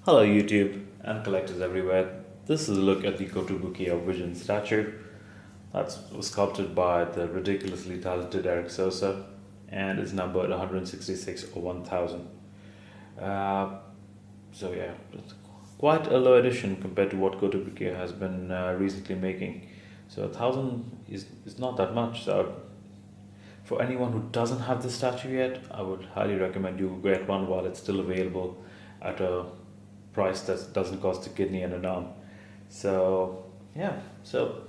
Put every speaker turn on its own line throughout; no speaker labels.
Hello YouTube and collectors everywhere. This is a look at the Kotobukiya Vision statue that was sculpted by the ridiculously talented Erick Sosa and is numbered 166 or 1000. Uh, so yeah, it's quite a low edition compared to what Kotobukiya has been recently making. So 1000 is not that much. So for anyone who doesn't have this statue yet, I would highly recommend you get one while it's still available at a price that doesn't cost a kidney and an arm. So yeah, so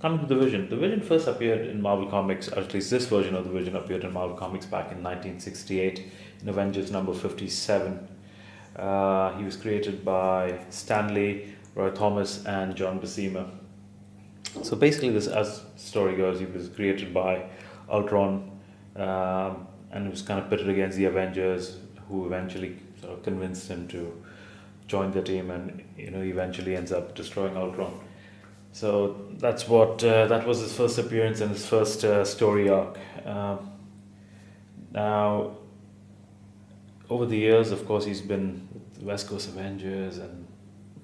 coming to the Vision. The Vision first appeared in Marvel Comics, or at least this version of the Vision appeared in Marvel Comics back in 1968 in Avengers number 57. He was created by Stan Lee, Roy Thomas, and John Buscema. So basically, this, as the story goes, he was created by Ultron, and he was kind of pitted against the Avengers, who eventually sort of convinced him to join the team, and eventually ends up destroying Ultron. So that's what that was his first appearance and his first story arc. Now, over the years, of course, he's been with the West Coast Avengers,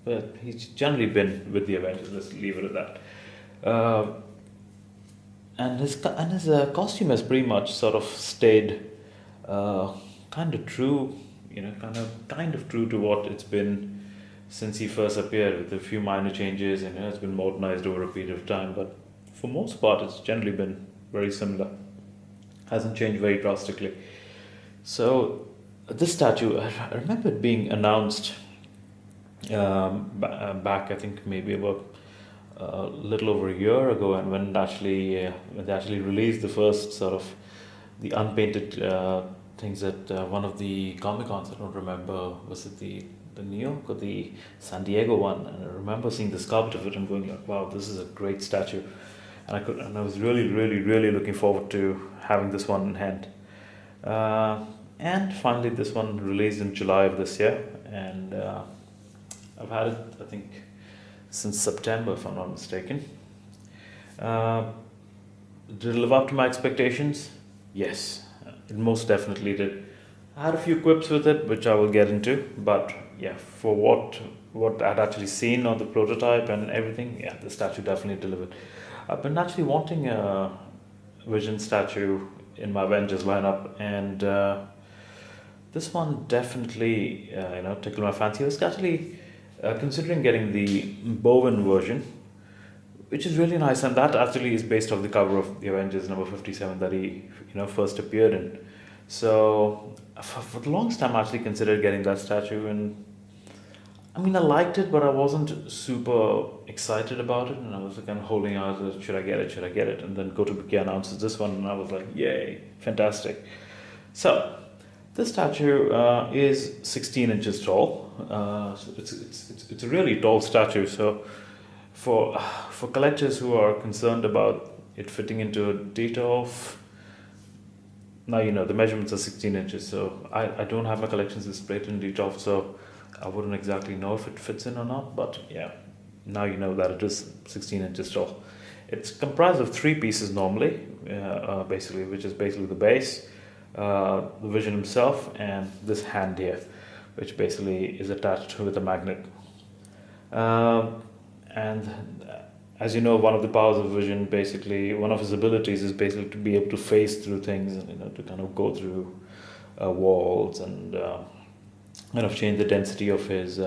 but he's generally been with the Avengers. Let's leave it at that. And his costume has pretty much sort of stayed kind of true, kind of true to what it's been since he first appeared, with a few minor changes, and it's been modernized over a period of time. But for most part, it's generally been very similar. Hasn't changed very drastically. So this statue, I remember it being announced back, I think maybe about a little over a year ago, and when they actually released the first sort of the unpainted things at one of the Comic Cons. I don't remember, was it the New York or the San Diego one? And I remember seeing the sculpt of it and going like, wow, this is a great statue. And I was really, really, really looking forward to having this one in hand. And finally, this one released in July of this year, and I've had it, I think, since September, if I'm not mistaken. Did it live up to my expectations? Yes, it most definitely did. I had a few quips with it, which I will get into, but yeah, for what I'd actually seen on the prototype and everything, yeah, the statue definitely delivered. I've been actually wanting a Vision statue in my Avengers lineup, and this one definitely tickled my fancy. I was actually considering getting the Bowen version, which is really nice, and that actually is based off the cover of the Avengers number 57 that he first appeared in. So for the longest time I actually considered getting that statue, and I mean, I liked it, but I wasn't super excited about it, and I was kind of holding out, should I get it, and then Kotobukiya announces this one, and I was like, yay, fantastic. So this statue is 16 inches tall. So it's a really tall statue. So for collectors who are concerned about it fitting into a data of, now the measurements are 16 inches. So I don't have my collections displayed in detail, so I wouldn't exactly know if it fits in or not. But yeah, now you know that it is 16 inches tall. It's comprised of three pieces normally, basically, which is basically the base, the Vision himself, and this hand here, which basically is attached with a magnet. And as you know, one of the powers of Vision, basically, one of his abilities is basically to be able to phase through things, and to kind of go through walls, and kind of change the density of his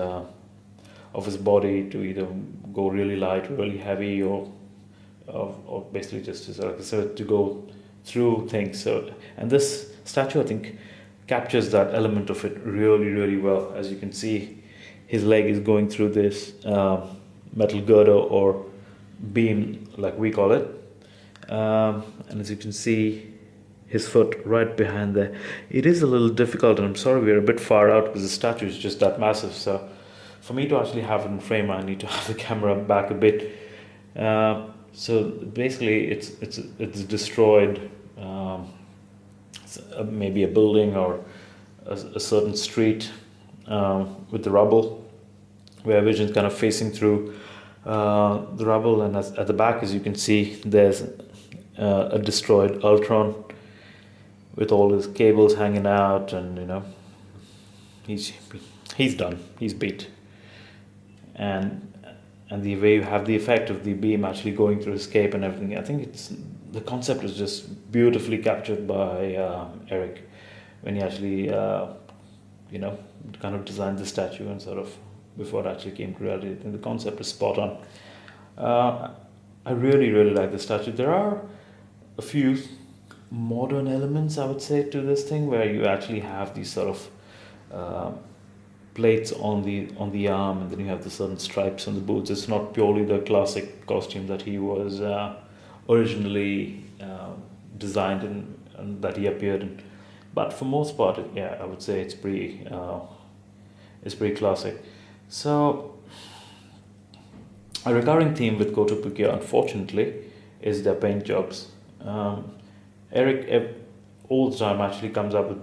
body to either go really light, really heavy, or basically just to sort of to go through things. So, and this statue, I think, captures that element of it really, really well. As you can see, his leg is going through this metal girder or beam, like we call it, and as you can see, his foot right behind there. It is a little difficult, and I'm sorry we're a bit far out because the statue is just that massive. So for me to actually have it in frame, I need to have the camera back a bit. So basically, it's destroyed. Maybe a building or a certain street with the rubble, where Vision's kind of facing through the rubble, and at the back, as you can see, there's a destroyed Ultron with all his cables hanging out, and he's he's done. He's beat. And the way you have the effect of the beam actually going through his cape and everything, I think the concept is just beautifully captured by Erick when he actually kind of designed the statue and sort of before it actually came to reality. I think the concept is spot on. I really, really like the statue. There are a few modern elements, I would say, to this thing where you actually have these sort of plates on the arm, and then you have the certain stripes on the boots. It's not purely the classic costume that he was originally designed in and that he appeared in. But for most part, yeah, I would say it's pretty classic. So a recurring theme with Kotobukiya, unfortunately, is their paint jobs. Erick all the time actually comes up with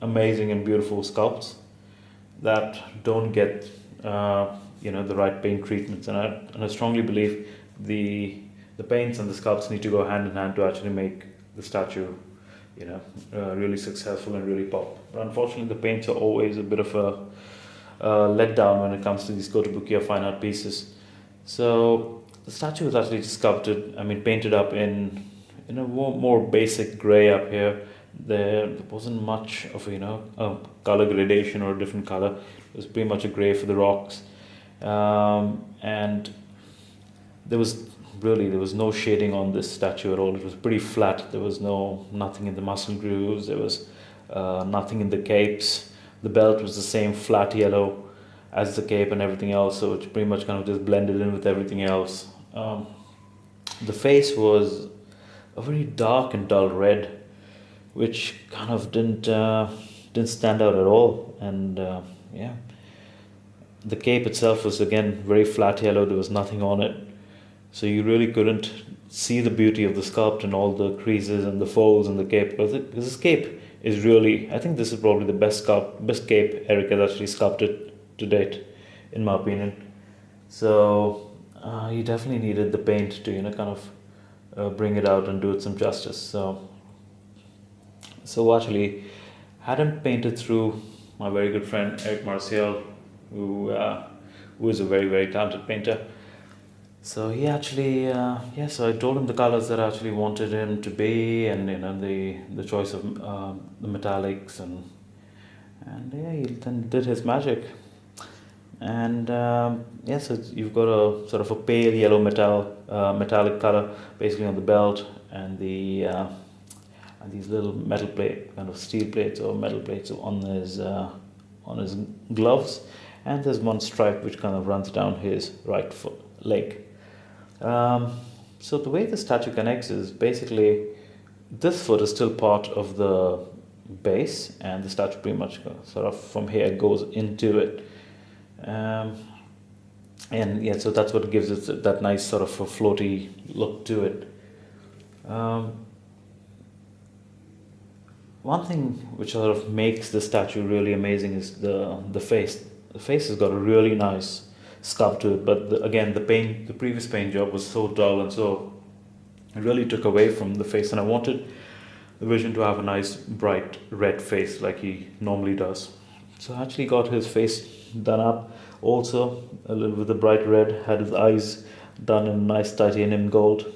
amazing and beautiful sculpts that don't get the right paint treatments, and I strongly believe the paints and the sculpts need to go hand in hand to actually make the statue really successful and really pop. But unfortunately, the paints are always a bit of a letdown when it comes to these Kotobukiya fine art pieces. So the statue was actually sculpted, painted up in a more basic grey up here. There wasn't much of a color gradation or a different color. It was pretty much a grey for the rocks, and there was no shading on this statue at all. It was pretty flat. There was nothing in the muscle grooves. There was nothing in the capes. The belt was the same flat yellow as the cape and everything else, so it pretty much kind of just blended in with everything else. The face was a very dark and dull red, which kind of didn't stand out at all. And the cape itself was again very flat yellow. There was nothing on it, so you really couldn't see the beauty of the sculpt and all the creases and the folds in the cape, because this cape is really, I think this is probably the best cape Erick has actually sculpted to date, in my opinion. So he definitely needed the paint to kind of bring it out and do it some justice. So actually had him painted through my very good friend Erick Marcial, who is a very, very talented painter. So he actually, so I told him the colors that I actually wanted him to be, and the choice of the metallics, and he then did his magic. And so you've got a sort of a pale yellow metallic color basically on the belt, and the and these little metal plate, kind of steel plates or metal plates on his gloves, and there's one stripe which kind of runs down his right leg. So the way the statue connects is basically this foot is still part of the base, and the statue pretty much sort of from here goes into it. So that's what gives it that nice sort of a floaty look to it. One thing which sort of makes the statue really amazing is the face. The face has got a really nice sculpt to it, but the previous paint job was so dull, and so it really took away from the face, and I wanted the vision to have a nice bright red face like he normally does. So I actually got his face done up also a little with a bright red, had his eyes done in nice titanium gold,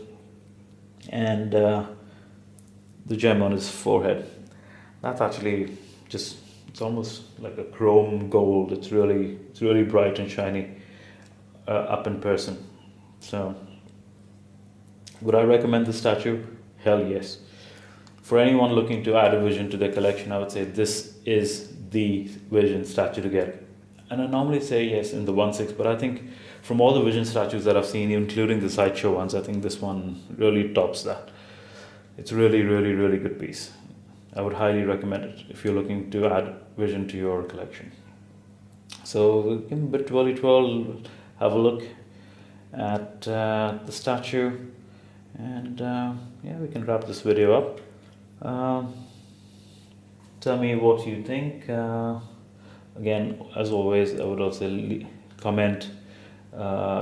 and the gem on his forehead. That's actually it's almost like a chrome gold. It's really bright and shiny up in person. So would I recommend the statue? Hell yes. For anyone looking to add a vision to their collection, I would say this is the vision statue to get. And I normally say yes in the 1/6, but I think from all the vision statues that I've seen, including the sideshow ones, I think this one really tops that. It's really, really, really good piece. I would highly recommend it if you're looking to add vision to your collection. So give a bit twirly, have a look at the statue, and we can wrap this video up. Tell me what you think. Again, as always, I would also comment,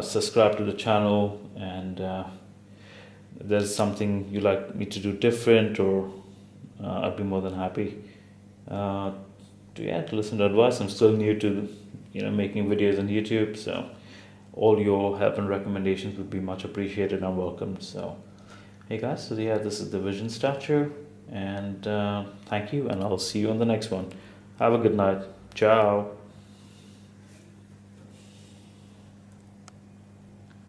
subscribe to the channel, and if there's something you'd like me to do different, or I'd be more than happy to listen to advice. I'm still new to making videos on YouTube, so all your help and recommendations would be much appreciated and welcomed. So hey guys, so yeah, this is the vision statue, and thank you, and I'll see you on the next one. Have a good night. Ciao.